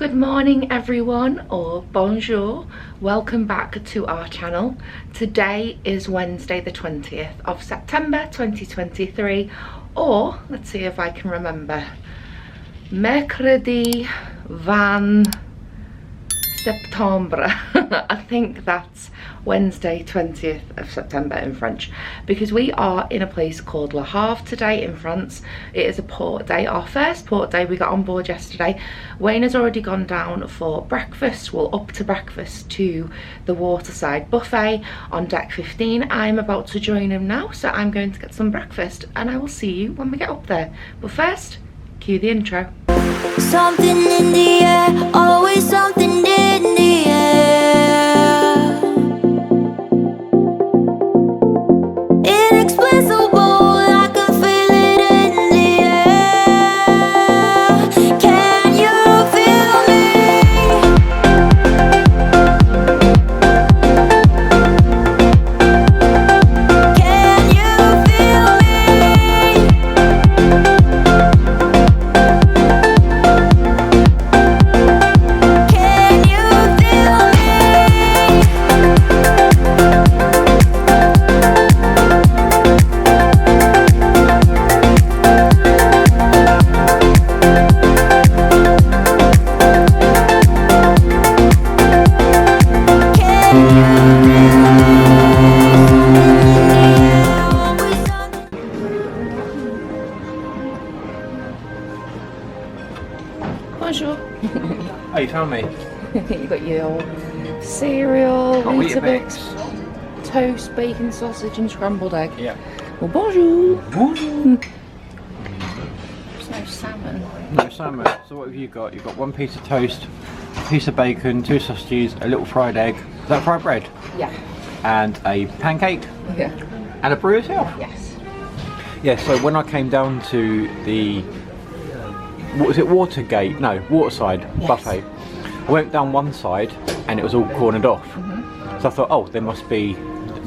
Good morning everyone, or bonjour. Welcome back to our channel. Today is Wednesday the 20th of September 2023, or let's see if I can remember, Mercredi 20 Septembre. I think that's Wednesday 20th of September in French, because we are in a place called Le Havre today in France. It is a port day, our first port day. We got on board yesterday. Wayne has already gone down for breakfast. We're up to breakfast to the waterside buffet on deck 15. I'm about to join him now, so I'm going to get some breakfast and I will see you when we get up there. But first, cue the intro. Something in the air, always something in the air. Inexplicable, I can feel it in the air. Can you feel me? Can you feel me? Bonjour. Oh, you found me. You got your cereal, Weetabix, Weetabix, toast, bacon, sausage and scrambled egg. Yeah. Well, bonjour. Bonjour. There's no salmon. No salmon. So what have you got? You've got one piece of toast, a piece of bacon, two sausages, a little fried egg. Is that fried bread? Yeah. And a pancake. Yeah. And a brew yourself. Yes. Yeah. So when I came down to the, what was it, Watergate? No, Waterside buffet. I went down one side and it was all cornered off. So I thought, oh, they must be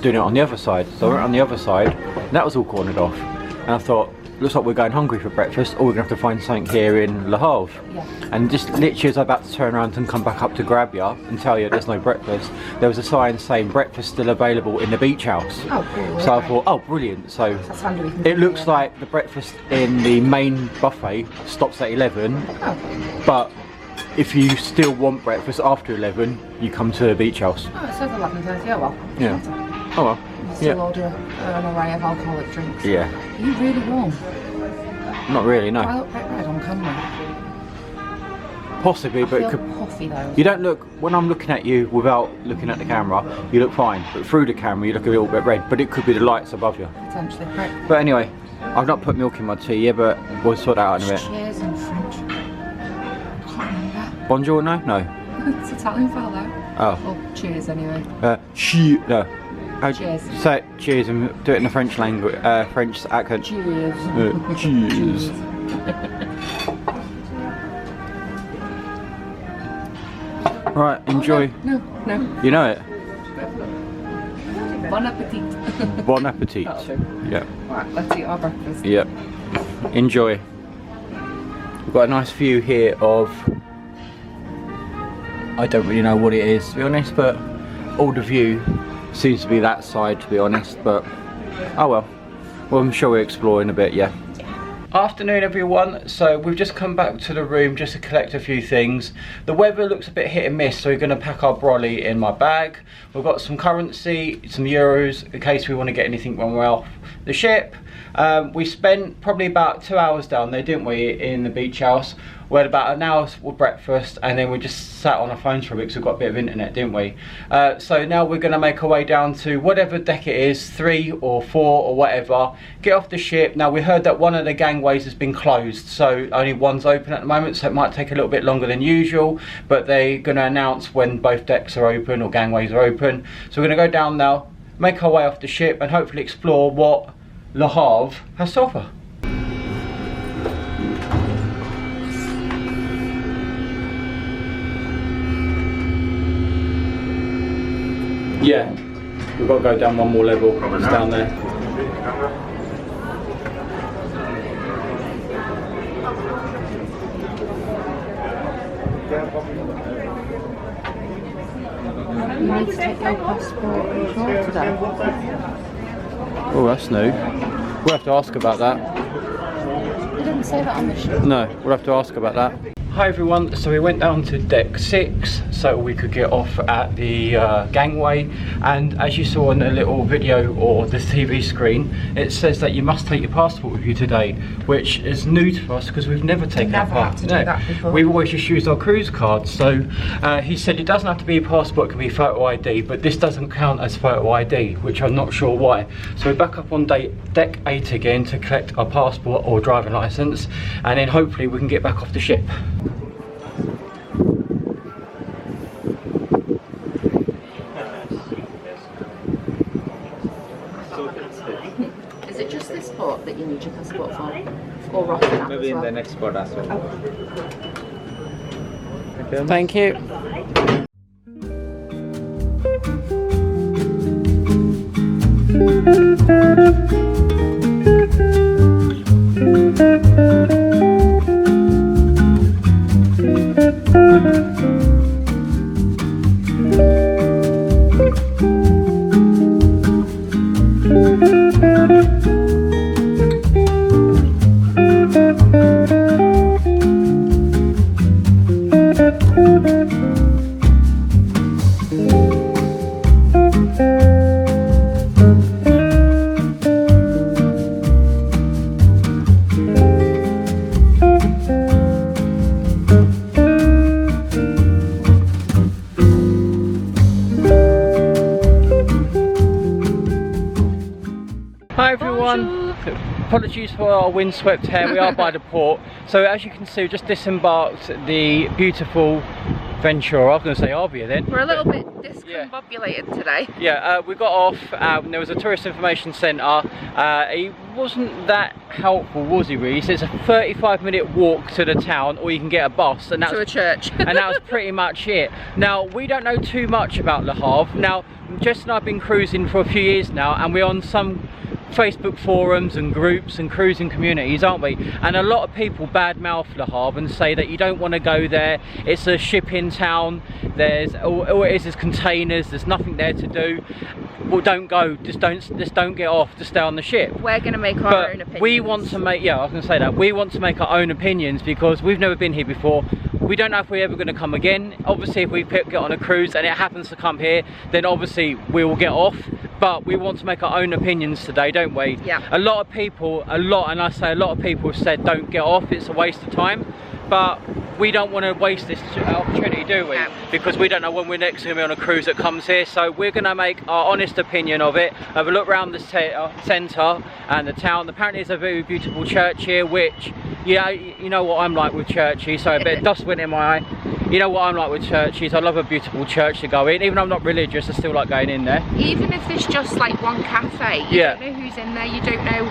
doing it on the other side. So I went on the other side and that was all cornered off. And I thought, looks like we're going hungry for breakfast, or we're going to have to find something here in Le Havre. Yeah. And just literally as I'm about to turn around and come back up to grab you and tell you there's no breakfast, there was a sign saying breakfast still available in the beach house. Oh, cool. So Okay. I thought, oh, brilliant. So That's handy we can it do looks that. like the breakfast in the main buffet stops at 11, Oh. but if you still want breakfast after 11, you come to the beach house. Oh, it says 11:30. Oh well. Yeah. Oh well. You still Yeah. order an array of alcoholic drinks. Yeah. Are you really warm? Not really, no. I look quite red on camera. Possibly, I but feel it could. puffy though. You don't look, when I'm looking at you without looking at the camera, you look fine, but through the camera you look a little bit red, but it could be the lights above you. Potentially. Right. But anyway, I've not put milk in my tea yet, but we'll sort that out in a bit. Cheers in French. I can't remember. Bonjour, no? No. It's Italian for hello. Oh. Or cheers anyway. No. Cheers. Say it, cheers, and do it in the French language, French accent. Cheers. Cheers. Right, enjoy. No. You know it. Bon appetit. Bon appetit. That's true. Yeah. Right, let's eat our breakfast. Yep. Enjoy. We've got a nice view here of, I don't really know what it is to be honest, but all the view seems to be that side to be honest, but oh well. Well, I'm sure we'll explore in a bit, yeah. Afternoon everyone, so we've just come back to the room just to collect a few things. The weather looks a bit hit and miss, so we're going to pack our brolly in my bag. We've got some currency, some euros in case we want to get anything when we're off the ship. We spent probably about 2 hours down there, didn't we, in the beach house. We had about an hour with breakfast and then we just sat on our phones for a bit because we've got a bit of internet, didn't we? So now we're going to make our way down to whatever deck it is, 3 or 4 or whatever, get off the ship. Now we heard that one of the gangways has been closed, so only one's open at the moment, so it might take a little bit longer than usual, but they're going to announce when both decks are open or gangways are open. So we're going to go down now, make our way off the ship and hopefully explore what Le Havre has to offer. Yeah, we've got to go down one more level. It's down there. You need to take your passport and short today. Oh, that's new. We'll have to ask about that. They didn't say that on the sheet. No, we'll have to ask about that. Hi everyone, so we went down to deck 6 so we could get off at the gangway, and as you saw in the little video or the TV screen, it says that you must take your passport with you today, which is new to us because we've never taken our passport. Never had to do that before. We've always just used our cruise cards. So he said it doesn't have to be a passport, it can be photo ID, but this doesn't count as photo ID, which I'm not sure why. So we're back up on deck 8 again to collect our passport or driving licence, and then hopefully we can get back off the ship. Is it just this port that you need your passport for? Or Rotterdam? Maybe in the next spot as well. Oh. Thank you. Hi everyone, apologies for our windswept hair, we are by the port. So as you can see, we just disembarked the beautiful VENTURA. I was going to say Havre then. We're a little bit discombobulated today. Yeah, we got off and there was a tourist information centre. He wasn't that helpful, was he really? He says it's a 35-minute walk to the town, or you can get a bus, and that's To a church. and that was pretty much it. Now, we don't know too much about Le Havre. Now, Jess and I have been cruising for a few years now, and we're on some Facebook forums and groups and cruising communities, aren't we? And a lot of people badmouth Le Havre and say that you don't want to go there. It's a shipping town. There's all it is containers. There's nothing there to do. Well, don't go. Just don't get off. Just stay on the ship. We're going to make our own opinions. We want to make, yeah, I was going to say that. We want to make our own opinions because we've never been here before. We don't know if we're ever going to come again. Obviously, if we get on a cruise and it happens to come here, then obviously we will get off. But we want to make our own opinions today, don't we? Yeah. A lot of people, and I say a lot of people have said don't get off, it's a waste of time. But we don't want to waste this opportunity, do we? No. Because we don't know when we're next going to be on a cruise that comes here. So we're going to make our honest opinion of it. Have a look around the centre and the town. Apparently there's a very beautiful church here, which, yeah, you know what I'm like with churches. So a bit of dust went in my eye. You know what I'm like with churches. I love a beautiful church to go in. Even though I'm not religious, I still like going in there. Even if there's just like one cafe, you don't know who's in there, you don't know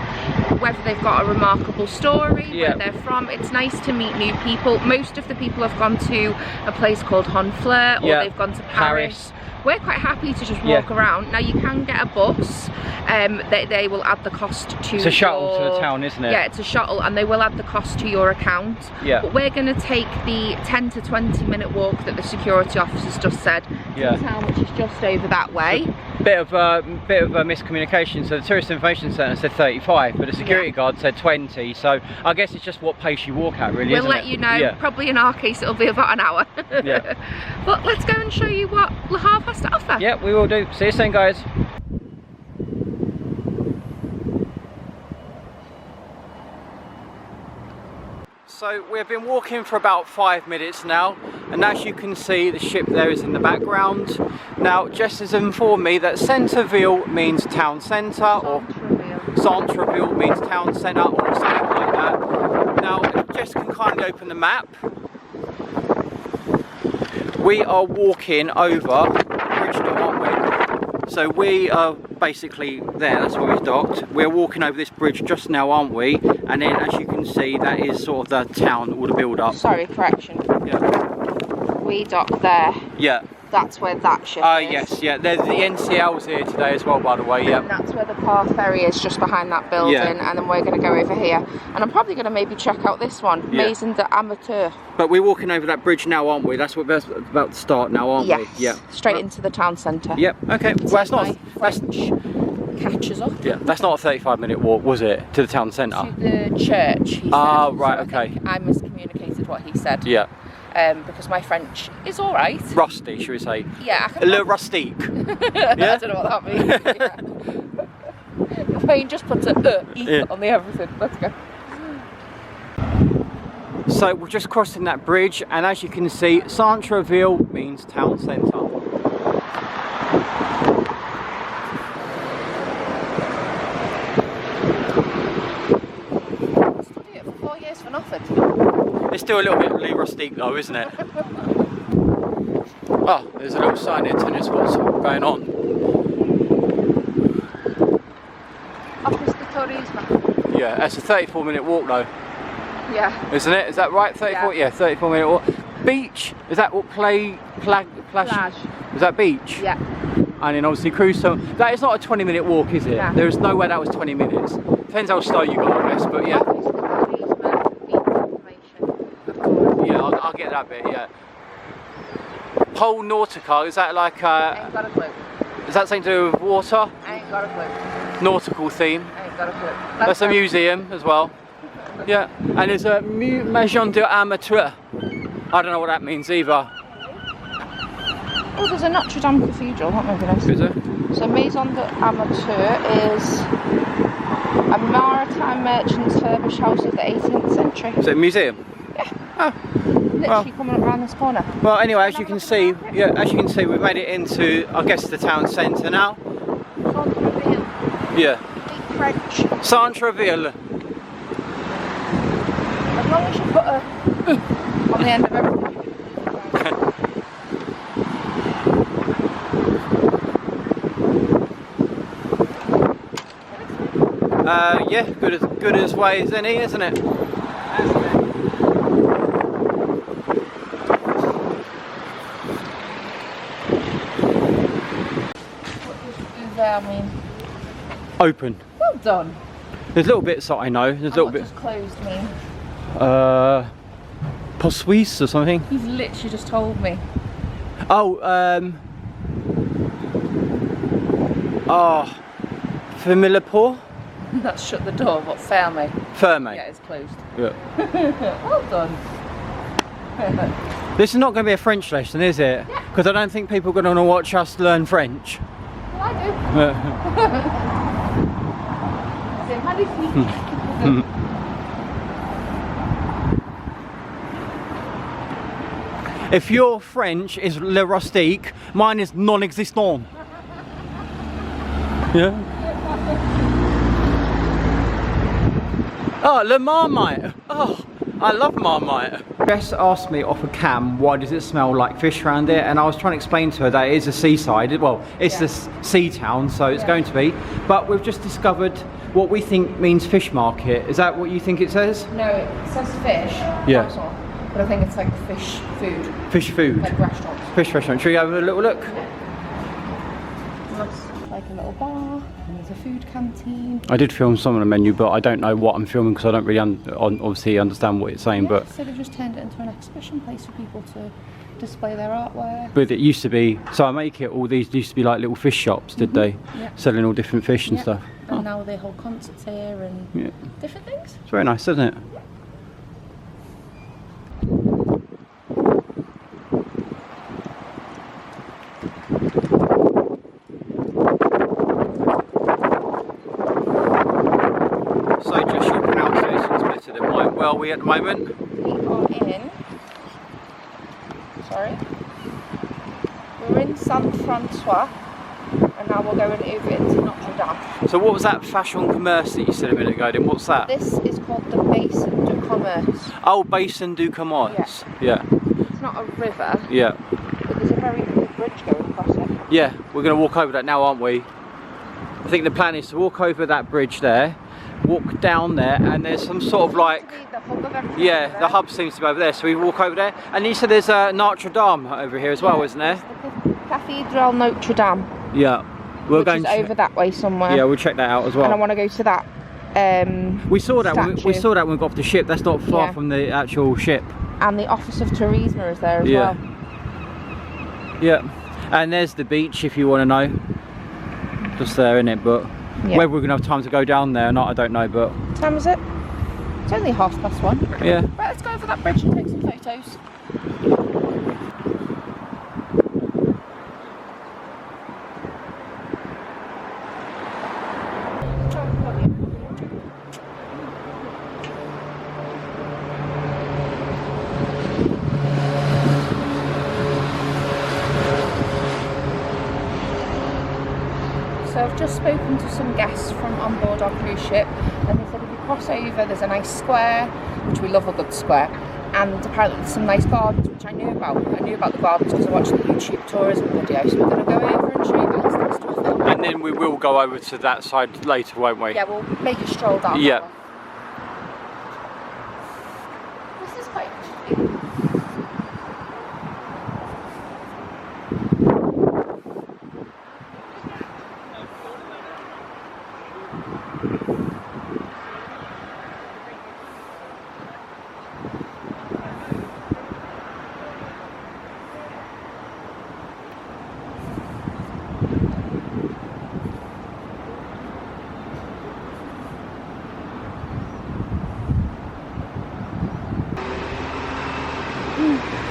whether they've got a remarkable story, where they're from. It's nice to meet new people. Most of the people have gone to a place called Havre, or they've gone to Paris. We're quite happy to just walk around. Now you can get a bus, they will add the cost to It's a shuttle to the town, isn't it? Yeah, it's a shuttle, and they will add the cost to your account. Yeah. But we're going to take the 10 to 20 minute walk that the security officers just said to the town, which is just over that way. Bit of a miscommunication. So the tourist information centre said 35, but the security guard said 20. So I guess it's just what pace you walk at, really. We'll let you know. Probably in our case, it'll be about an hour. Yeah. But let's go and show you what Le Havre has to offer. Yeah, we will do. See you soon, guys. So we've been walking for about 5 minutes now, and as you can see, the ship there is in the background. Now, Jess has informed me that Centreville means town centre, or Centreville means town centre, or something like that. Now, if Jess can kindly open the map. We are walking over the bridge now, aren't we? So we are basically there, that's where we've docked. We're walking over this bridge just now, aren't we? And then, as you can see, that is sort of the town, all the build up. Sorry, correction. Yeah. We dock there. Yeah. That's where that ship Oh is. yes, yeah. There's the NCL's here today as well, by the way. Yeah. And that's where the car ferry is, just behind that building. Yeah. And then we're going to go over here. And I'm probably going to maybe check out this one, Yeah. Maison de Amateur. But we're walking over that bridge now, aren't we? That's what we're about to start now, aren't Yes. we? Yeah. Straight into the town centre. Yep. Okay. Well, that's not. That's, Catches up. yeah. That's not a 35-minute walk, was it, to the town centre? To the church. He Ah, said. right, So okay. I think I miscommunicated what he said. Yeah. Because my French is all right. Rusty, should we say? Yeah, I can. Le rustique. I don't know what that means. Yeah. The plane just puts a Yeah. on the everything. Let's go. So we're just crossing that bridge, and as you can see, Centreville means town centre. Study it for 4 years for nothing. It's still a little bit Le rustique though, isn't it? Oh, there's a little sign here telling us what's going on. Office de Tourisme. Yeah, that's a 34-minute walk though, Yeah. isn't it? Is that right? 34? Yeah, 34-minute walk. Beach? Is that what plage? Plage. Is that beach? Yeah. And then obviously cruise. So that is not a 20-minute walk, is it? No. There is no way that was 20 minutes. Depends how slow you go, I guess. But yeah, Office de Tourisme information. yeah, I'll get that bit. Yeah. Pole Nautica. Is that like? I ain't got a clue. Is that something to do with water? I ain't got a clue. Nautical theme. I ain't got a clue. That's a museum as well. Yeah, and there's a Maison de Amateur. I don't know what that means either. Oh, there's a Notre Dame Cathedral. That might be nice. Is it? So Maison de Amateur is a maritime merchant service house of the 18th century. Is it a museum? Yeah. Oh. Literally coming up around this corner. Well, anyway, as you can see, yeah, as you can see, we've made it into, I guess, the town centre now. Centreville. Yeah. Speak French. Centreville. As long as you put a on the end of everything. Yeah, good as way as any, isn't it? What does Uber mean? Open. Well done. There's little bits that I know. There's a little What bit. does closed mean? Post Suisse or something. You've literally just told me. Oh, Familiar Pour? That's shut the door, but ferme. Ferme. Yeah, it's closed. Yeah. Well done. This is not going to be a French lesson, is it? Yeah. Because I don't think people are going to want to watch us learn French. Well, I do. C'est magnifique. If your French is le rustique, mine is non-existent. Yeah. Oh, le marmite. Oh, I love marmite. Jess asked me off a cam, why does it smell like fish around here? And I was trying to explain to her that it is a seaside. Well, it's the sea town, so it's going to be. But we've just discovered what we think means fish market. Is that what you think it says? No, it says fish. Yeah. That's all. But I think it's like fish food. Fish food. Like restaurants. Fish restaurant. Should we have a little look? Looks like a little bar. And there's a food canteen. I did film some on the menu, but I don't know what I'm filming because I don't really obviously understand what it's saying. Yeah, But so they've just turned it into an exhibition place for people to display their artwork. it used to be. So I make it. All these used to be like little fish shops, did they? Yeah. Selling all different fish and Yeah. stuff. And now they hold concerts here and Yeah. different things. It's very nice, isn't it? So just your pronunciation is better than mine. Where are we at the moment? We are in. Sorry. We're in Saint Francois, and now we're going over into Notre Dame. So what was that fashion commerce that you said a minute ago then? What's that? This is called the Basin du Commerce. Oh, Basin du Commerce. Yeah. It's not a river, Yeah. but there's a very good bridge going across it. Yeah, we're going to walk over that now, aren't we? I think the plan is to walk over that bridge there, walk down there, and there's some sort of like, The hub of everything. yeah, the hub seems to be over there, so we walk over there. And you said there's Notre Dame over here as well, isn't there? The Cathedral Notre Dame. Yeah, we're which going is over that way somewhere. Yeah, we'll check that out as well. And I want to go to that. We saw that when we statue. saw that when we got off the ship. That's not far Yeah. from the actual ship. And the Office of Tourism is there as well. Yeah, and there's the beach if you want to know. Just there, innit? But Yeah. whether we're gonna have time to go down there or not, I don't know. But What time is it? It's only 1:30. yeah. Right, let's go over that bridge and take some photos. So I've just spoken to some guests from on board our cruise ship, and they said if you cross over there's a nice square, which we love a good square, and apparently there's some nice gardens, which I knew about. I knew about the gardens because I watched the YouTube tourism video, so we're going to go over and show you guys that stuff. And then we will go over to that side later, won't we? Yeah, we'll make a stroll down. Yeah. that one. This is quite interesting.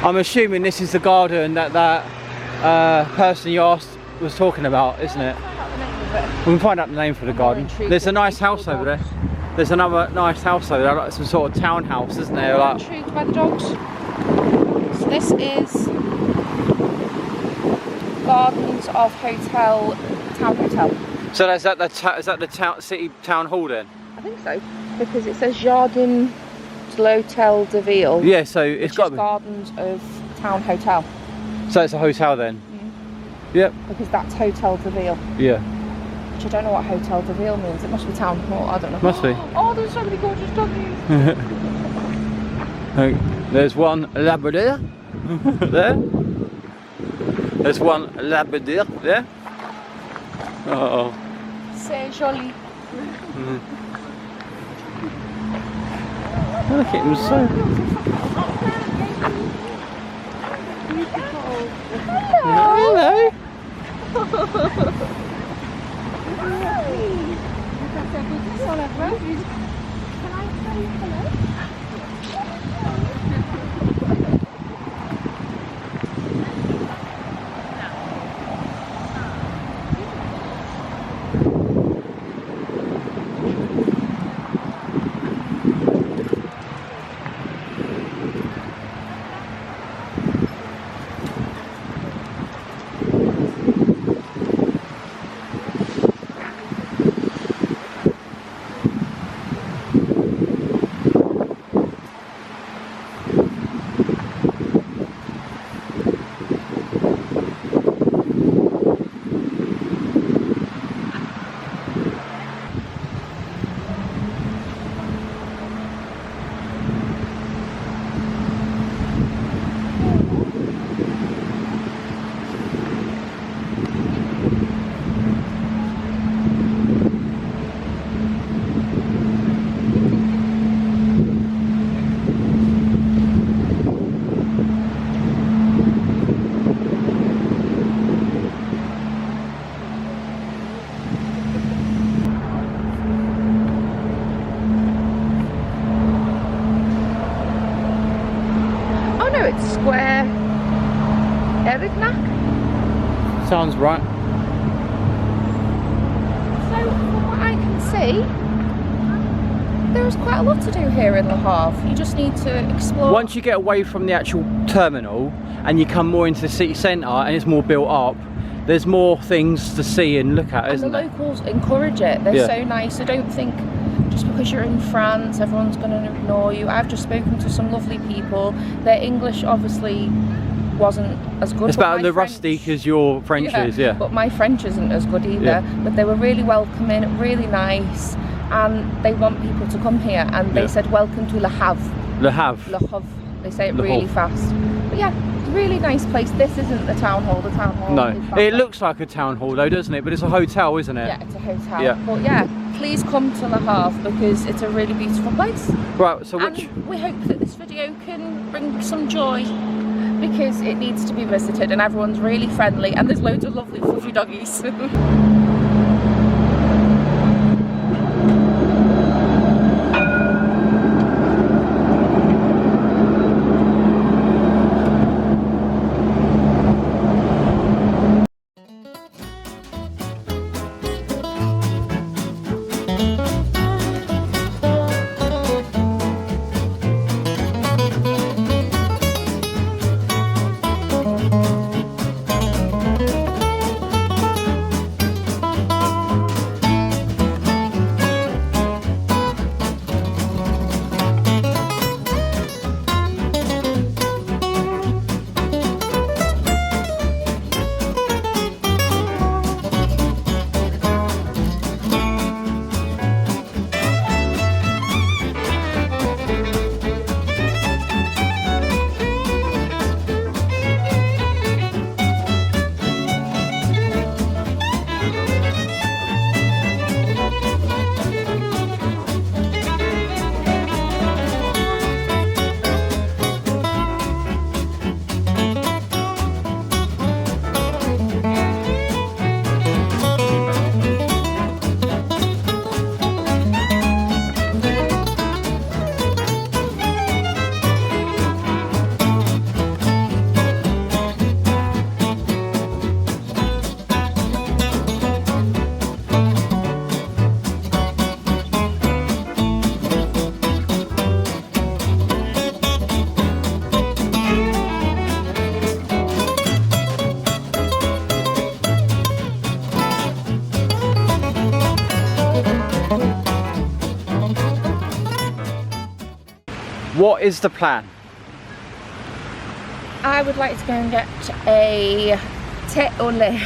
I'm assuming this is the garden that person you asked was talking about, isn't it? We can find out the name for the garden. intrigued There's a with nice these house over there. dogs. There's another nice house over there, like some sort of townhouse, isn't there? I'm Like, intrigued by the dogs. So this is Gardens of Town Hotel. so is that the town city town hall then? I think so, because it says Jardin de l'Hôtel de Ville. Yeah, so it's which got is to be. Gardens of Town Hotel, So it's a hotel then. Yep. because that's Hotel de Ville. Yeah. Which I don't know what Hotel de Ville means. It must be town hall. I don't know. Must be. Oh, there's so many gorgeous doggies. There's one Labrador there. There's one Labrador there. Oh. C'est joli. Look at him, so. Hello. Oh no, it's Square Erignac. Sounds right. So from what I can see, there's quite a lot to do here in Le Havre. You just need to explore. Once you get away from the actual terminal and you come more into the city centre and it's more built up, there's more things to see and look at, and isn't the there? locals encourage it. They're Yeah. so nice. I don't think just because you're in France, everyone's going to ignore you. I've just spoken to some lovely people. Their English obviously wasn't as good. It's but about my the French- rustic as your French is, yeah. But my French isn't as good either. Yeah. But they were really welcoming, really nice. and they want people to come here, and they said welcome to Le Havre. Le Havre. Le Havre. They say it Le really Havre. fast. But yeah, really nice place. This isn't the town hall. The town hall. No, is back it up. looks like a town hall though, doesn't it? But it's a hotel, isn't it? Yeah, it's a hotel. Yeah. But yeah, please come to Le Havre because it's a really beautiful place. Right. So And which? we hope that this video can bring some joy, because it needs to be visited, and everyone's really friendly, and there's loads of lovely fluffy doggies. What is the plan? I would like to go and get a thé au lait.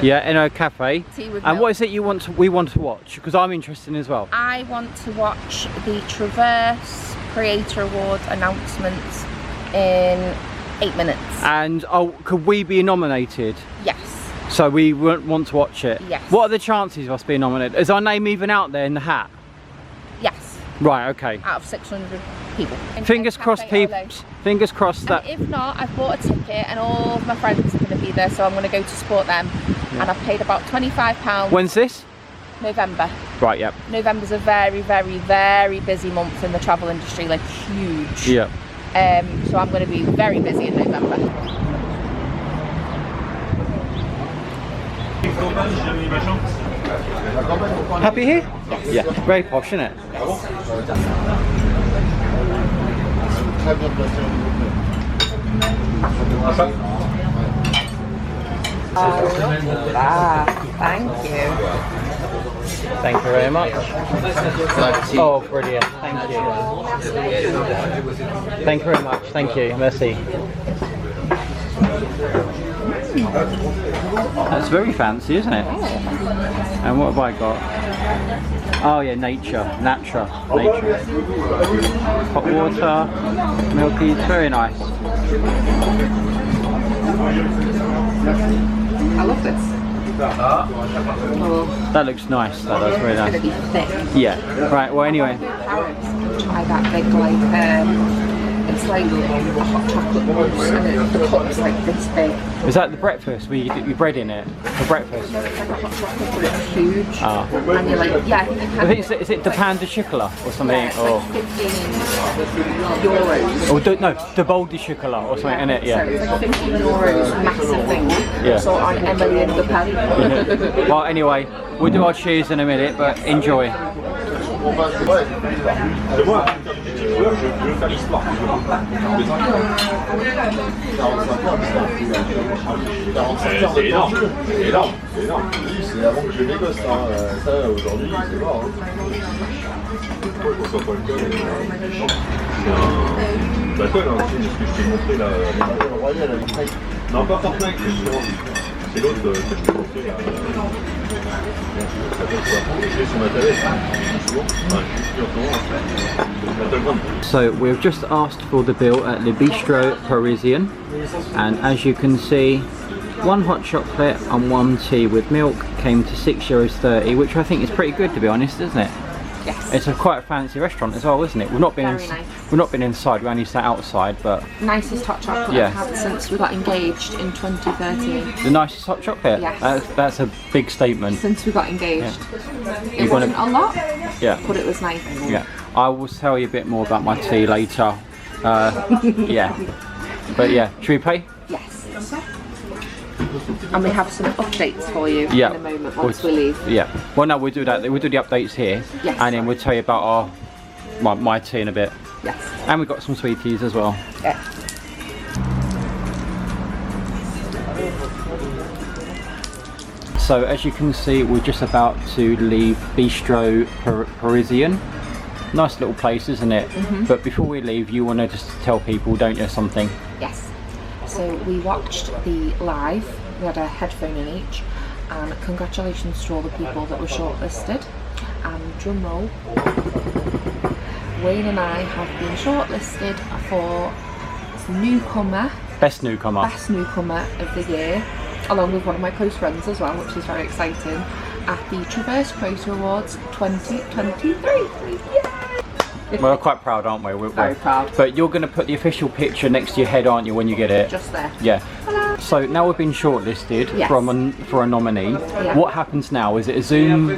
Yeah, in a cafe. Tea with And milk. what is it we want to watch? Because I'm interested in as well. I want to watch the Traverse Creator Award announcements in 8 minutes. And could we be nominated? Yes. So we want to watch it? Yes. What are the chances of us being nominated? Is our name even out there in the hat? Yes. Right, okay. Out of 600 people. Fingers crossed, people. Fingers crossed that. And if not, I've bought a ticket and all of my friends are going to be there, so I'm going to go to support them. Yeah. And I've paid about £25. When's this? November. Right, yep. November's a very, very, very busy month in the travel industry, like huge. Yep. So I'm going to be very busy in November. Happy here? Yes. Yeah, very posh, isn't it? Thank you. Thank you very much. Oh, brilliant. Thank you. Thank you very much. Thank you. Merci. That's very fancy, isn't it? And what have I got? Oh yeah, nature. Hot water, milky, it's very nice. I love this. That looks nice, that does, very nice. It's going to be thick. Yeah, right, well anyway. Paris, try that big, like, it's like a hot chocolate mousse, and the cup's like this big. Is that the breakfast? Where you dip your bread in it for breakfast? No, it's like a hot chocolate, but it's huge. Ah. And you're like, yeah, I think you can. I think is it the pan de chocolat or something? Yeah, it's or like €15. or no, the bowl de chocolat or something in it, yeah. So it's like €15, massive thing. Yeah. So I'm Emily in the pen. Well, anyway, we'll do our cheers in a minute, but enjoy. C'est énorme, c'est énorme, c'est énorme. C'est avant que je négocie, ça aujourd'hui c'est mort. Pourquoi pas le code bah toi là, ce que je t'ai montré là. Non pas Fortnite, c'est l'autre que je t'ai montré là. So we've just asked for the bill at Le Bistro Parisien, and as you can see, one hot chocolate and one tea with milk came to €6.30, which I think is pretty good, to be honest, isn't it? Yes. It's a quite a fancy restaurant as well, isn't it? We've not been Very nice. We've not been inside. We only sat outside, but Nicest hot chocolate Yeah. I've had since we got engaged in 2013. the nicest hot chocolate. Yes. That's a big statement. Since we got engaged. It You wanna- wasn't a lot, Yeah. but it was nice. Yeah. I will tell you a bit more about my tea later. Yeah. But yeah, should we pay? Yes. And we have some updates for you Yeah. in a moment once we leave. Yeah. Well, no, we'll do that. We'll do the updates here, Yes. and then we'll tell you about my tea in a bit. Yes. And we've got some sweeties as well. Yeah. So as you can see, we're just about to leave Bistro Parisien. Nice little place, isn't it? But before we leave, you want to just tell people, don't you, something? Yes. So we watched the live. We had a headphone in each. And congratulations to all the people that were shortlisted. And drum roll. Wayne and I have been shortlisted for Best newcomer. Best Newcomer of the Year, along with one of my close friends as well, which is very exciting, at the Traverse Creator Awards 2023. Yay! We're quite proud, aren't we? We're Very proud. But you're going to put the official picture next to your head, aren't you, when you get it? Just there. Yeah. So now we've been shortlisted Yes. for a nominee. Yeah. What happens now? Is it a Zoom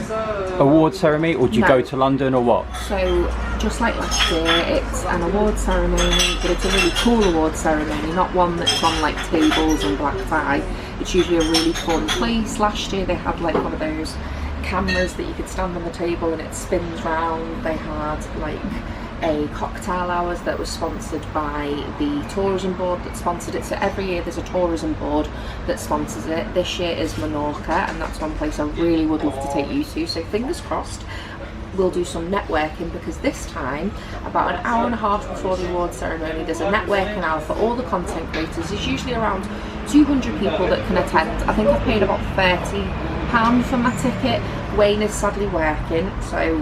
award ceremony, or do you No. go to London, or what? So, just like last year, it's an award ceremony, but it's a really cool award ceremony, not one that's on like tables and black tie. It's usually a really fun place. Last year they had like one of those cameras that you could stand on the table and it spins round. They had like a cocktail hours that was sponsored by the tourism board that sponsored it. So every year there's a tourism board that sponsors it. This year is Menorca, and that's one place I really would love to take you to, so fingers crossed. We'll do some networking, because this time, about an hour and a half before the award ceremony, there's a networking hour for all the content creators. There's usually around 200 people that can attend. I think I've paid about £30 for my ticket. Wayne is sadly working, so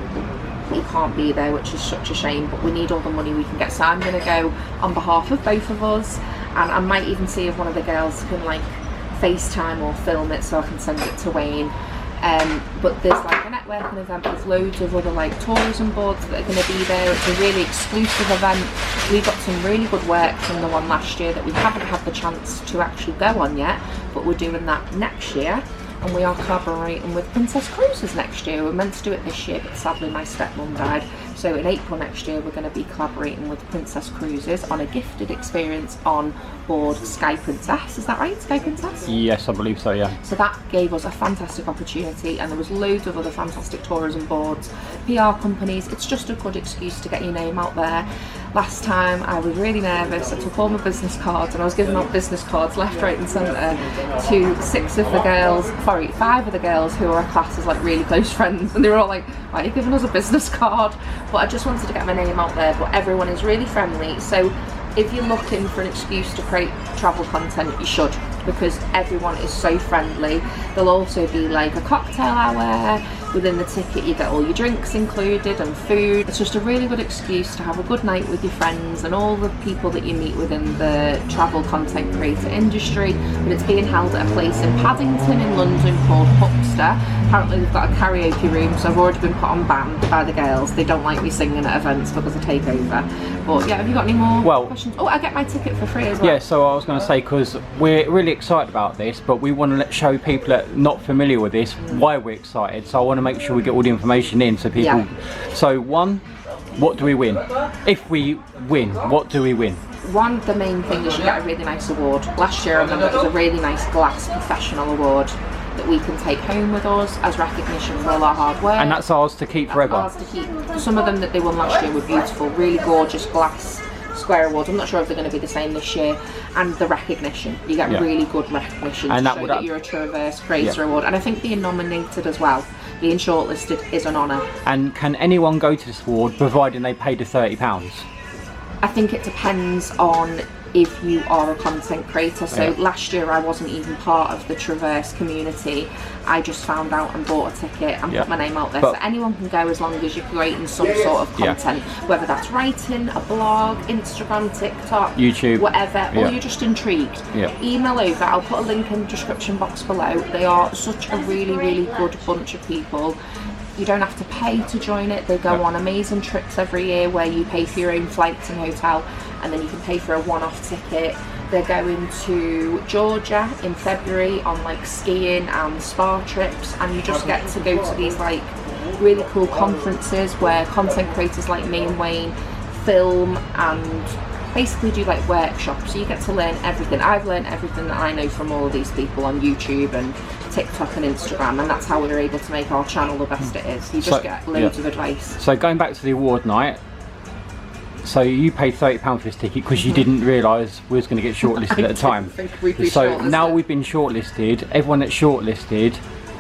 he can't be there, which is such a shame, but we need all the money we can get. So I'm going to go on behalf of both of us, and I might even see if one of the girls can like FaceTime or film it so I can send it to Wayne. But there's like a networking event with loads of other like tourism boards that are going to be there. It's a really exclusive event. We got some really good work from the one last year that we haven't had the chance to actually go on yet, but we're doing that next year. And we are collaborating with Princess Cruises next year. We were meant to do it this year, but sadly my stepmom died. So in April next year, we're going to be collaborating with Princess Cruises on a gifted experience on board Sky Princess. Is that right, Sky Princess? Yes, I believe so, yeah. So that gave us a fantastic opportunity, and there was loads of other fantastic tourism boards, PR companies. It's just a good excuse to get your name out there. Last time I was really nervous. I took all my business cards and I was giving out business cards left, right and centre to 5 of the girls who are our class as like really close friends, and they were all like, why are you giving us a business card? But I just wanted to get my name out there. But everyone is really friendly, so if you're looking for an excuse to create travel content, you should, because everyone is so friendly. There'll also be like a cocktail hour. Within the ticket you get all your drinks included and food. It's just a really good excuse to have a good night with your friends and all the people that you meet within the travel content creator industry. But it's being held at a place in Paddington in London called Huckster. Apparently they've got a karaoke room, so I've already been put on ban by the girls. They don't like me singing at events because I take over. But yeah, have you got any more questions? Oh, I get my ticket for free as well. Yeah, so I was going to say, because we're really excited about this, but we want to show people that are not familiar with this why we're excited. So I want to make sure we get all the information in so people. Yeah. So one, what do we win? If we win, what do we win? One, the main thing is you get a really nice award. Last year I remember it was a really nice glass professional award that we can take home with us as recognition for all our hard work. And that's ours to keep forever. Ours to keep. Some of them that they won last year were beautiful, really gorgeous glass square awards. I'm not sure if they're going to be the same this year. And the recognition, you get really good recognition and to that show that you're a Traverse Creator Award. And I think being nominated as well, being shortlisted, is an honour. And can anyone go to this award providing they paid the £30? I think it depends on if you are a content creator. So last year I wasn't even part of the Traverse community. I just found out and bought a ticket and put my name out there. So anyone can go as long as you're creating some sort of content, whether that's writing, a blog, Instagram, TikTok, YouTube, whatever, or you're just intrigued. Email over, I'll put a link in the description box below. They are such a really, really good bunch of people. You don't have to pay to join it. They go on amazing trips every year where you pay for your own flights and hotel, and then you can pay for a one-off ticket. They're going to Georgia in February on like skiing and spa trips, and you just get to go to these like really cool conferences where content creators like me and Wayne film and basically do like workshops. So you get to learn everything. I've learned everything that I know from all of these people on YouTube and TikTok and Instagram, and that's how we're able to make our channel the best it is. You just get loads of advice. So going back to the award night, so you paid £30 for this ticket because you didn't realise we was going to get shortlisted at the time. So now we've been shortlisted. Everyone that's shortlisted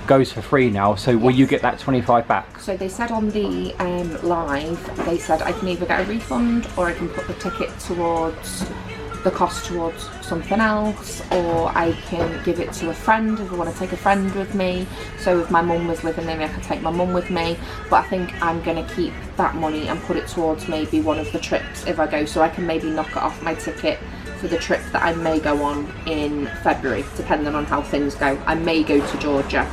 goes for free now. So will you get that 25 back? So they said on the live, they said I can either get a refund or I can put the ticket towards the cost towards something else, or I can give it to a friend if I want to take a friend with me. So if my mum was living there, I could take my mum with me, but I think I'm going to keep that money and put it towards maybe one of the trips if I go, so I can maybe knock it off my ticket for the trip that I may go on in February, depending on how things go. I may go to Georgia,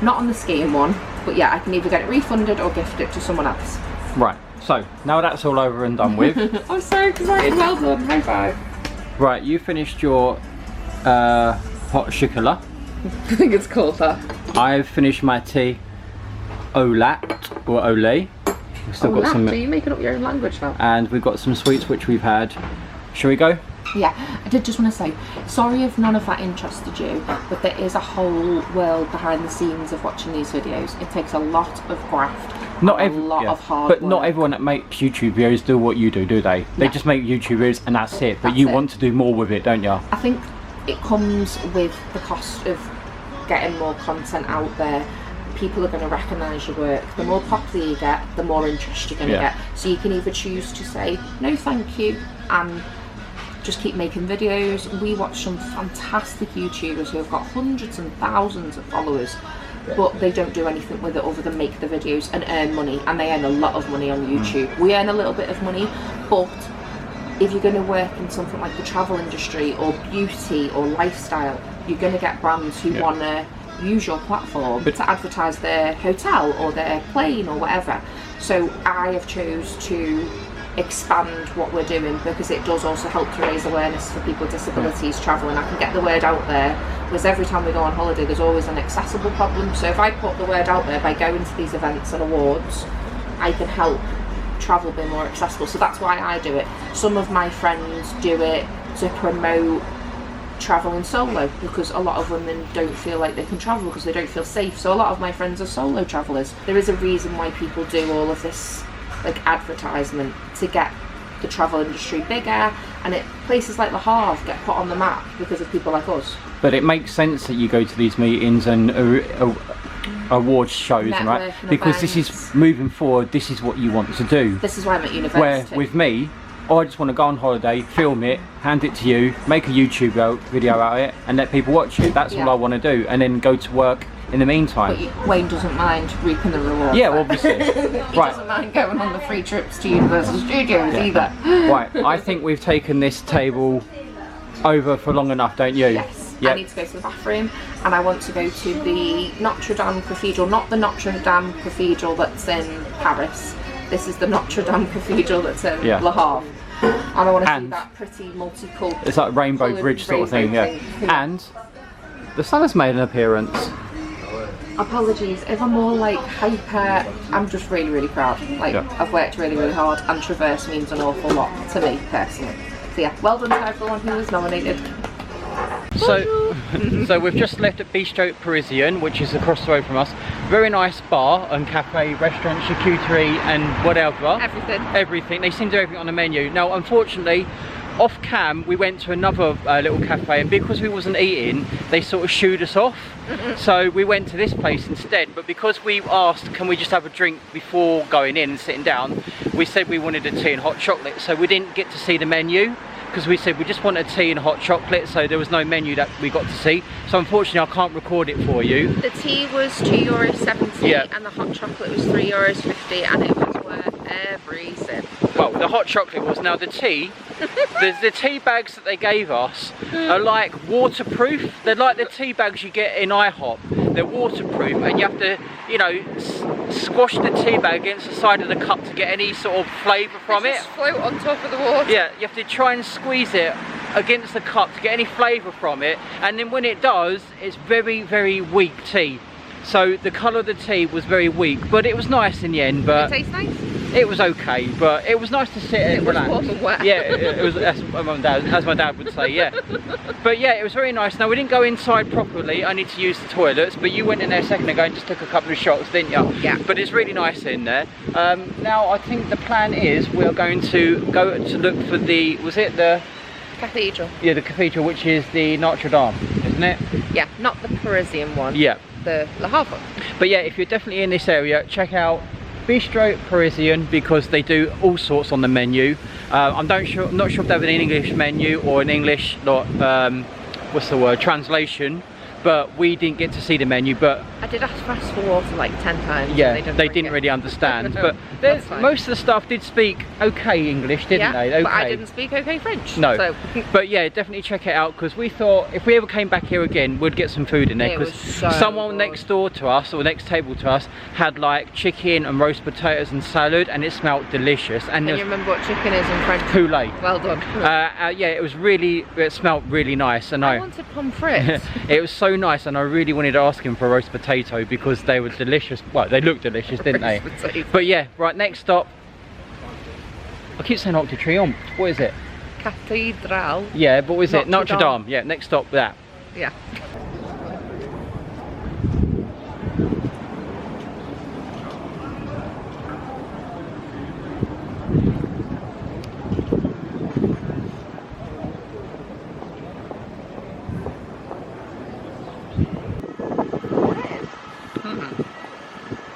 not on the skiing one, but yeah, I can either get it refunded or gift it to someone else. Right, so now that's all over and done with. I'm so excited, well done, high five. Right, you finished your hot chocolat. I think it's called that. I've finished my tea olat or olay. We've still got some. Are you making up your own language now? And we've got some sweets which we've had. Shall we go? Yeah, I did just want to say, sorry if none of that interested you, but there is a whole world behind the scenes of watching these videos. It takes a lot of graft. Not a lot of hard but work. not everyone that makes YouTube videos do what you do they? They just make YouTube videos and that's it. But you want to do more with it, don't you? I think it comes with the cost of getting more content out there. People are going to recognise your work. The more popular you get, the more interest you're going to get. So you can either choose to say, no thank you, and just keep making videos. We watch some fantastic YouTubers who have got hundreds and thousands of followers, but they don't do anything with it other than make the videos and earn money, and they earn a lot of money on YouTube. We earn a little bit of money, but if you're going to work in something like the travel industry or beauty or lifestyle, you're going to get brands who want to use your platform to advertise their hotel or their plane or whatever. So I have chose to expand what we're doing because it does also help to raise awareness for people with disabilities travelling. I can get the word out there, because every time we go on holiday there's always an accessible problem. So if I put the word out there by going to these events and awards, I can help travel be more accessible. So that's why I do it. Some of my friends do it to promote travelling solo, because a lot of women don't feel like they can travel because they don't feel safe. So a lot of my friends are solo travellers. There is a reason why people do all of this like advertisement to get the travel industry bigger, and places like the Havre get put on the map because of people like us. But it makes sense that you go to these meetings and awards shows, right? Because this is moving forward. This is what you want to do. This is why I'm at university. Where with me, I just want to go on holiday, film it, hand it to you, make a YouTube video out of it, and let people watch it. That's all I want to do, and then go to work in the meantime. But Wayne doesn't mind reaping the rewards. Yeah, obviously. He doesn't mind going on the free trips to Universal Studios either. Right, I think we've taken this table over for long enough, don't you? Yes. Yep. I need to go to the bathroom, and I want to go to the Notre Dame Cathedral, not the Notre Dame Cathedral that's in Paris. This is the Notre Dame Cathedral that's in Le Havre. And I want to see that pretty multicolored. It's like a rainbow bridge sort of thing, And the sun has made an appearance. Apologies if I'm all like hyper. I'm just really, really proud. Like I've worked really, really hard, and Traverse means an awful lot to me personally. So yeah, well done to everyone who was nominated. So we've just left at Bistro Parisian, which is across the road from us. Very nice bar and cafe, restaurant, charcuterie and whatever. Everything. They seem to do everything on the menu. Now, unfortunately, off cam, we went to another little cafe, and because we wasn't eating, they sort of shooed us off. So we went to this place instead, but because we asked, can we just have a drink before going in and sitting down, we said we wanted a tea and hot chocolate, so we didn't get to see the menu. because we said we just want a tea and hot chocolate, so there was no menu that we got to see. So unfortunately I can't record it for you. The tea was €2.70 Yeah. and the hot chocolate was €3.50, and it was worth every cent. Well, the hot chocolate was. Now the tea, the tea bags that they gave us are like waterproof. They're like the tea bags you get in IHOP. They're waterproof, and you have to, you know, squash the tea bag against the side of the cup to get any sort of flavour from it. Just float on top of the water. Yeah, you have to try and squeeze it against the cup to get any flavour from it, and then when it does, it's very, very weak tea. So the colour of the tea was very weak, but it was nice in the end. But It tastes nice. it was okay, but it was nice to sit and relax. It was warm and wet. Yeah, it was, as my dad would say, yeah. But yeah, it was very nice. Now we didn't go inside properly, I need to use the toilets, but you went in there a second ago and just took a couple of shots, didn't you? Yeah. But it's really nice in there. Now I think the plan is we're going to go to look for the, was it the? Cathedral. Yeah, the cathedral, which is the Notre Dame, isn't it? Yeah, not the Parisian one. Yeah. The Le Havre. But yeah, if you're definitely in this area, check out Bistro Parisian, because they do all sorts on the menu. I'm not sure if they have an English menu or an English, what's the word, translation, but we didn't get to see the menu. But I did ask for water like 10 times. yeah, and they didn't really understand. But That's fine. most of the staff did speak okay English, didn't they? Okay. But I didn't speak okay French. No, So. but yeah, definitely check it out, because we thought if we ever came back here again, we'd get some food in there, It because was so someone good. next door to us, or next table to us, had like chicken and roast potatoes and salad, and it smelled delicious. And Can there you was remember what chicken is in French? poulet. Well done. Yeah, it smelled really nice, and I wanted pommes frites. it was so nice, and I really wanted to ask him for a roast potato because they were delicious. Well, they looked delicious, didn't they? Roast potato. But yeah, right, next stop. I keep saying Arc de Triomphe. What is it? Cathedral. Yeah, but what is it? Notre Notre Dame. Dame. Yeah, next stop that. Yeah.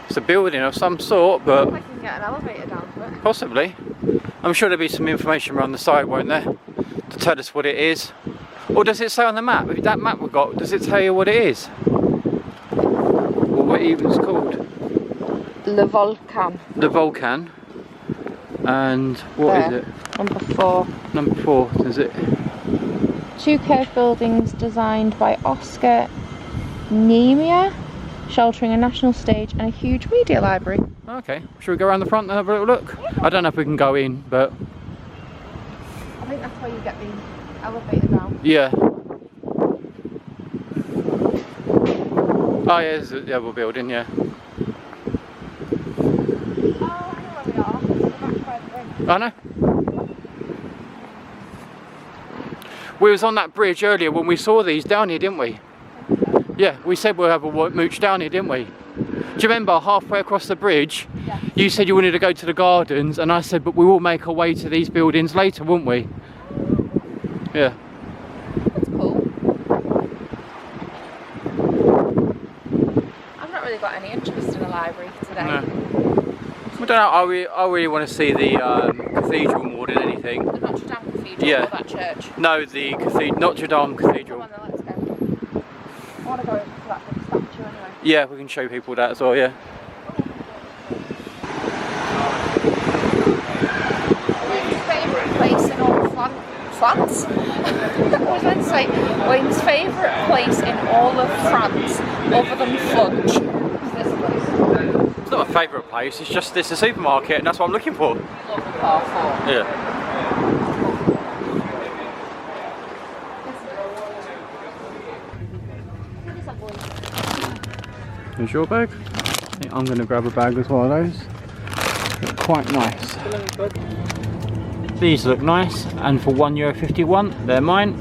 It's a building of some sort, but I can get an elevator down to it. possibly. I'm sure there'll be some information around the side, won't there? To tell us what it is. Or does it say on the map? That map we got, does it tell you what it is? Or what even it's called? Le Volcan. The Volcan. And what is There. it? Number 4. Number 4, is it? 2 curved buildings designed by Oscar Niemeyer, sheltering a national stage and a huge media library. Okay, should we go around the front and have a little look? I don't know if we can go in, but I think that's where you get the elevator down. yeah. Oh yeah, there's the other building, yeah. Oh, I know where we are. We're back by the bridge. I know. We was on that bridge earlier when we saw these down here, didn't we? Yeah, we said we'll have a mooch down here, didn't we? Do you remember halfway across the bridge, Yeah. you said you wanted to go to the gardens, and I said, but we will make our way to these buildings later, won't we? Yeah. That's cool. I've not really got any interest in a library today. No. I don't know, I really want to see the cathedral more than anything. The Notre Dame Cathedral, Yeah. or that church. No, the Notre Dame Come Cathedral. on then, let's go. I want to go to that big statue anyway. Yeah, we can show people that as well, yeah. Wayne's favourite place in all France? I was going to say, Wayne's favourite place in all of France, other than Flunch, is this place. It's not my favourite place, it's just it's a supermarket and that's what I'm looking for. Love the Carrefour. Yeah. Here's your bag. I think I'm going to grab a bag as well of those. They're quite nice. These look nice, and for €1.51 they're mine.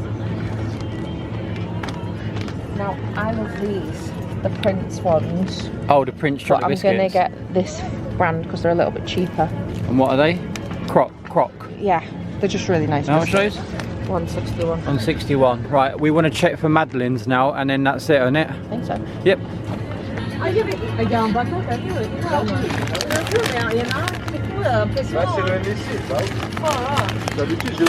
Now, I love these, the Prince ones. Oh, the Prince But chocolate I'm biscuits. going to get this brand because they're a little bit cheaper. And what are they? Croc. Yeah, they're just really nice. How much are those? 161. On 61. Right, we want to check for Madeline's now, and then that's it, isn't it? I think so. Yep. c'est le ici, ça. D'habitude, je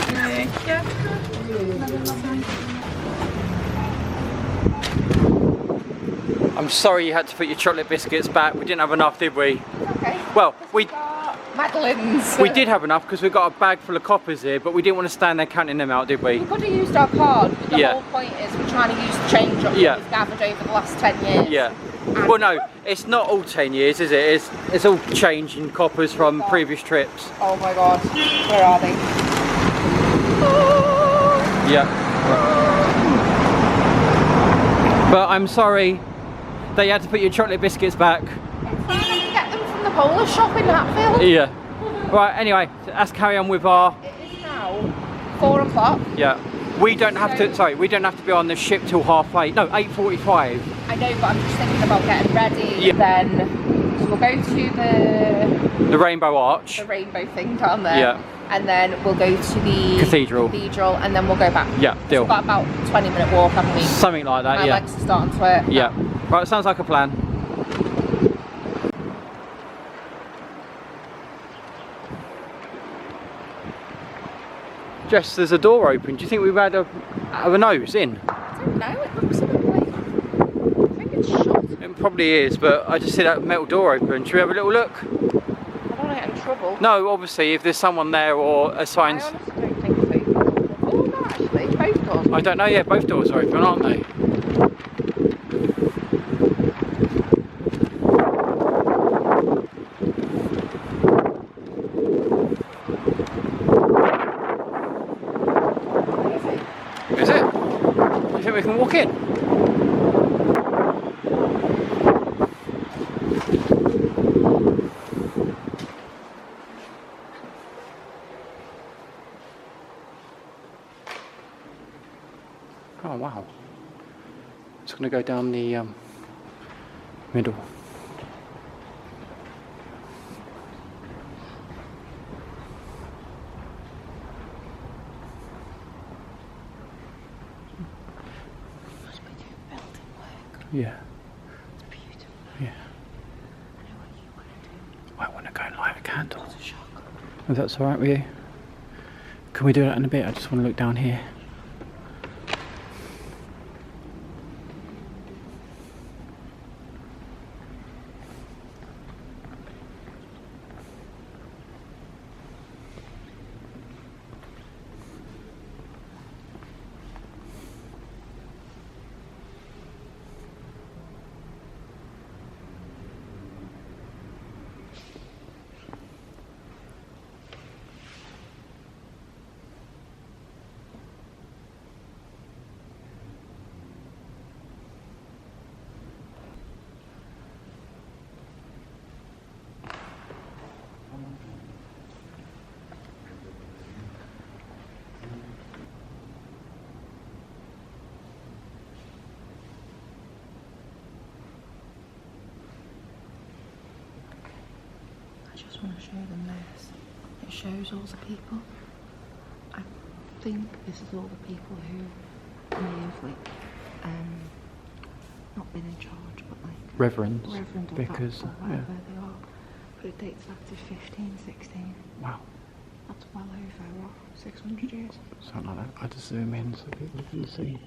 I'm sorry you had to put your chocolate biscuits back. We didn't have enough, did we? Okay. Well, we Madeline's. we did have enough because we got a bag full of coppers here, but we didn't want to stand there counting them out, did we? We could have used our card. The Yeah. whole point is we're trying to use the change up Yeah. that we've gathered over the last 10 years. Yeah. Well, no, it's not all 10 years, is it? It's all change in coppers from previous trips. Oh my god. Where are they? Yeah. But I'm sorry that you had to put your chocolate biscuits back. Get them from the Polish shop in Hatfield. Yeah. Right, anyway, let's carry on with our... It is now 4 o'clock. Yeah. We don't have to, sorry, we don't have to be on the ship till 8:30. No, 8:45. I know, but I'm just thinking about getting ready. Yeah. Then, so we'll go to The Rainbow Arch. the rainbow thing down there. Yeah. And then we'll go to the Cathedral. and then we'll go back. Yeah, deal. We've got about 20-minute walk, haven't we? Something like that, My yeah. legs are starting to hurt. Yeah. Right, sounds like a plan. Jess, there's a door open. Do you think we've had a nose in? I don't know, it looks a bit like... I think it's shut. It probably is, but I just see that metal door open. Should we have a little look? I don't want to get in trouble. No, obviously, if there's someone there or a sign. I honestly don't think so. Oh no, actually, both doors. I don't know, yeah, both doors are open, aren't they? Is it? Do you think we can walk in? Oh wow. It's going to go down the middle. Yeah. It's beautiful. Yeah. I know what you want to do. I want to go and light a candle. If that's alright with you. Can we do that in a bit? I just want to look down here. I just want to show them this. It shows all the people. I think this is all the people who may have like not been in charge, but like Reverends. reverend or Because, or whatever they are. But it dates back to 1516. Wow. That's well over what, 600 years. Something like that. I'll just zoom in so people can see.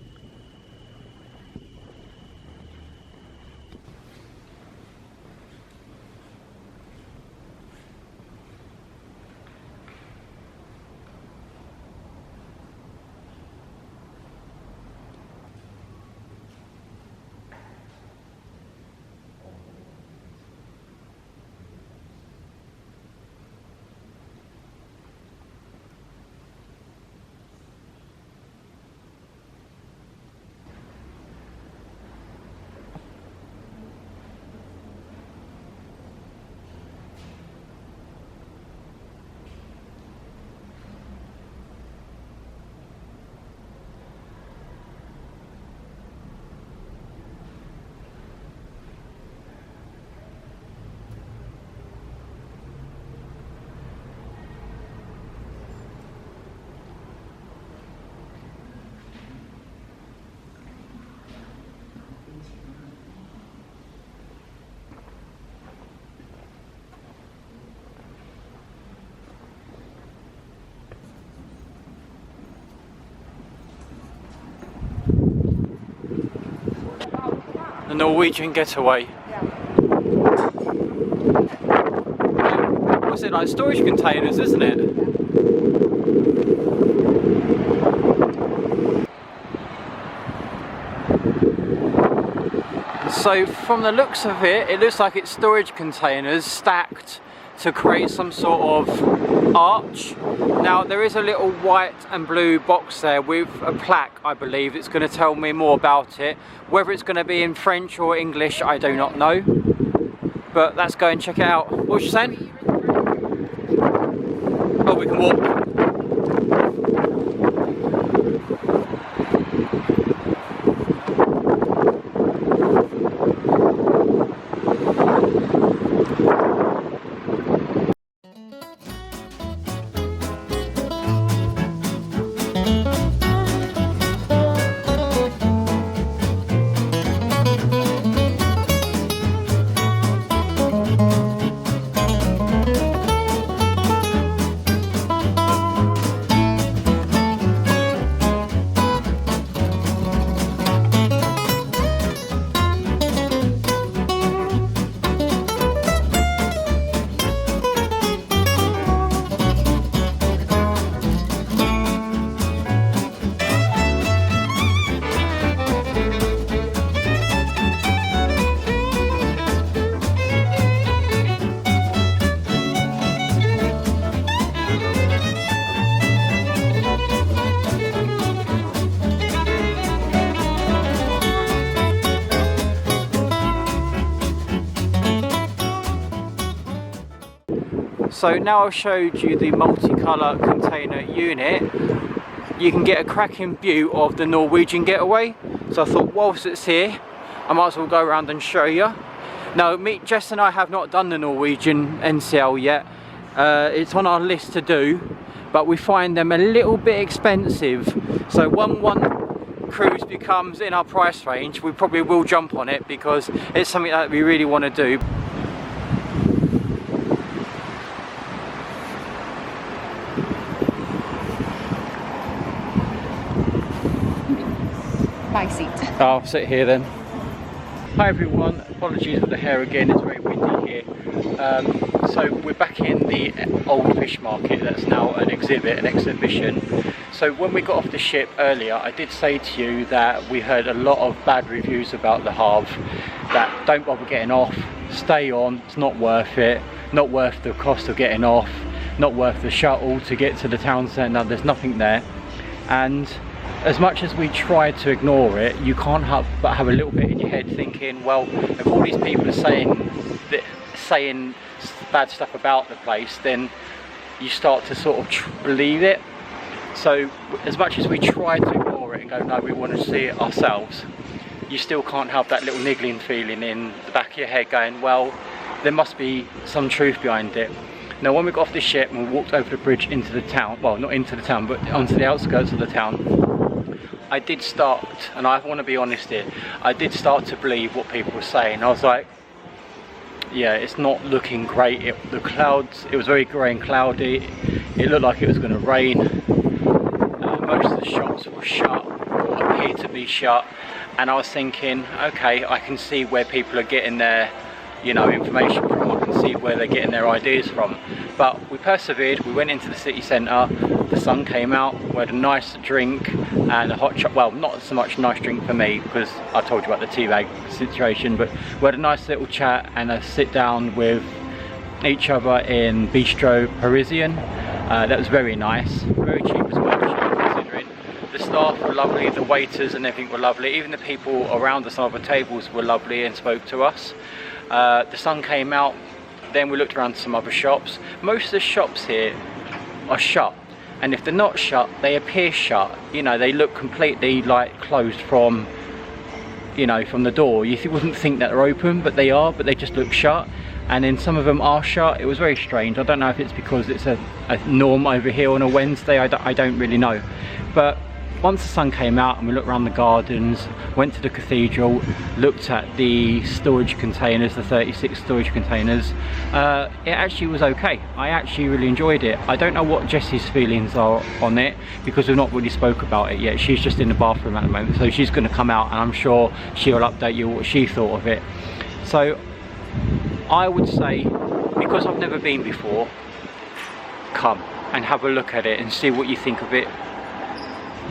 Norwegian getaway. What's it like? Storage containers, isn't it? So from the looks of it, it looks like it's storage containers stacked to create some sort of arch. Now there is a little white and blue box there with a plaque, I believe. It's going to tell me more about it. Whether it's going to be in French or English, I do not know. But let's go and check it out. What was you saying? Oh, we can walk. So now I've showed you the multicolour container unit, you can get a cracking view of the Norwegian getaway. So I thought whilst it's here, I might as well go around and show you. Now Jess and I have not done the Norwegian NCL yet. It's on our list to do, but we find them a little bit expensive. So when one cruise becomes in our price range, we probably will jump on it because it's something that we really want to do. My seat. I'll sit here then. Hi everyone, apologies for the hair again, it's very windy here. So we're back in the old fish market that's now an exhibition. So when we got off the ship earlier, I did say to you that we heard a lot of bad reviews about the Havre, that don't bother getting off, stay on, it's not worth it, not worth the cost of getting off, not worth the shuttle to get to the town centre, there's nothing there. And as much as we try to ignore it, you can't help but have a little bit in your head thinking, well, if all these people are saying bad stuff about the place, then you start to sort of believe it. So as much as we try to ignore it and go, no, we want to see it ourselves, you still can't help that little niggling feeling in the back of your head going, well, there must be some truth behind it. Now when we got off the ship and we walked over the bridge into the town, well, not into the town, but onto the outskirts of the town, I did start, and I want to be honest here, I did start to believe what people were saying. I was like, yeah, it's not looking great. The clouds, it was very grey and cloudy. It looked like it was going to rain. Most of the shops were shut, or appeared to be shut. And I was thinking, okay, I can see where people are getting their, you know, information from. I can see where they're getting their ideas from. But we persevered, we went into the city centre, the sun came out, we had a nice drink and a hot chocolate, well, not so much nice drink for me because I told you about the teabag situation, but we had a nice little chat and a sit down with each other in Bistro Parisian. That was very nice, very cheap as well, considering. The staff were lovely, the waiters and everything were lovely, even the people around us on other tables were lovely and spoke to us. The sun came out, then we looked around some other shops. Most of the shops here are shut, and if they're not shut, they appear shut. You know, they look completely like closed from, you know, from the door. You wouldn't think that they're open, but they are, but they just look shut. And then some of them are shut. It was very strange. I don't know if it's because it's a norm over here on a Wednesday. I don't really know. But once the sun came out and we looked around the gardens, went to the cathedral, looked at the storage containers, the 36 storage containers, it actually was okay. I actually really enjoyed it. I don't know what Jessie's feelings are on it because we've not really spoke about it yet. She's just in the bathroom at the moment, so she's going to come out and I'm sure she'll update you what she thought of it. So I would say, because I've never been before, come and have a look at it and see what you think of it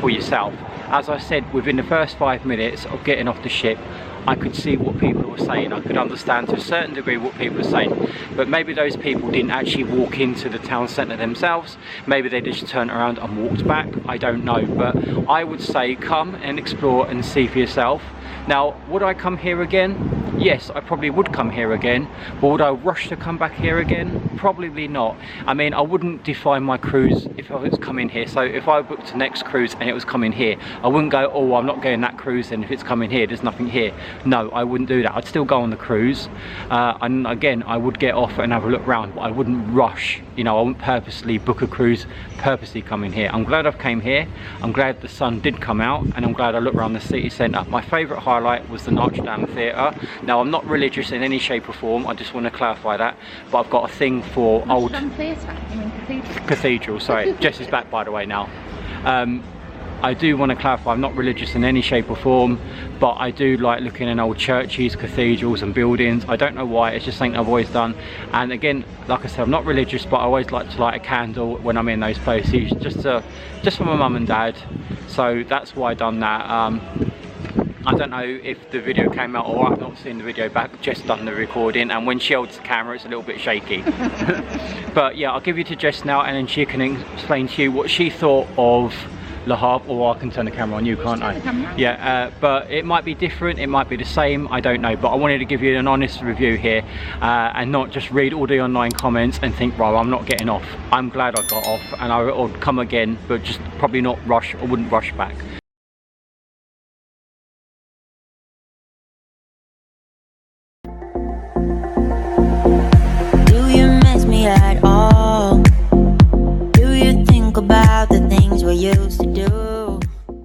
for yourself. As I said, within the first 5 minutes of getting off the ship, I could see what people were saying. I could understand to a certain degree what people were saying, but maybe those people didn't actually walk into the town centre themselves. Maybe they just turned around and walked back. I don't know, but I would say come and explore and see for yourself. Now, would I come here again? Yes, I probably would come here again, but would I rush to come back here again? Probably not. I mean, I wouldn't define my cruise if I was coming here. So if I booked the next cruise and it was coming here, I wouldn't go, oh, I'm not going that cruise, and if it's coming here, there's nothing here. No, I wouldn't do that. I'd still go on the cruise, and again, I would get off and have a look around, but I wouldn't rush. You know, I wouldn't purposely book a cruise, purposely coming here. I'm glad I've came here. I'm glad the sun did come out, and I'm glad I looked around the city centre. My favourite highlight was the Notre Dame Theatre. Now, I'm not religious in any shape or form. I just want to clarify that, but I've got a thing for old cathedral. Sorry, Jess is back by the way now. I do want to clarify, I'm not religious in any shape or form, but I do like looking in old churches, cathedrals and buildings. I don't know why, it's just something I've always done. And again, like I said, I'm not religious, but I always like to light a candle when I'm in those places, just for my mum and dad. So that's why I done that. I don't know if the video came out or I've not seen the video back, just done the recording, and when she holds the camera it's a little bit shaky. But yeah, I'll give you to Jess now and then she can explain to you what she thought of Le Havre, or I can turn the camera on you, can't I? Yeah, but it might be different, it might be the same, I don't know, but I wanted to give you an honest review here and not just read all the online comments and think, well, I'm not getting off. I'm glad I got off, and I would come again, but just probably not rush, or wouldn't rush back. Do you miss me at all? Do you think about the things we used to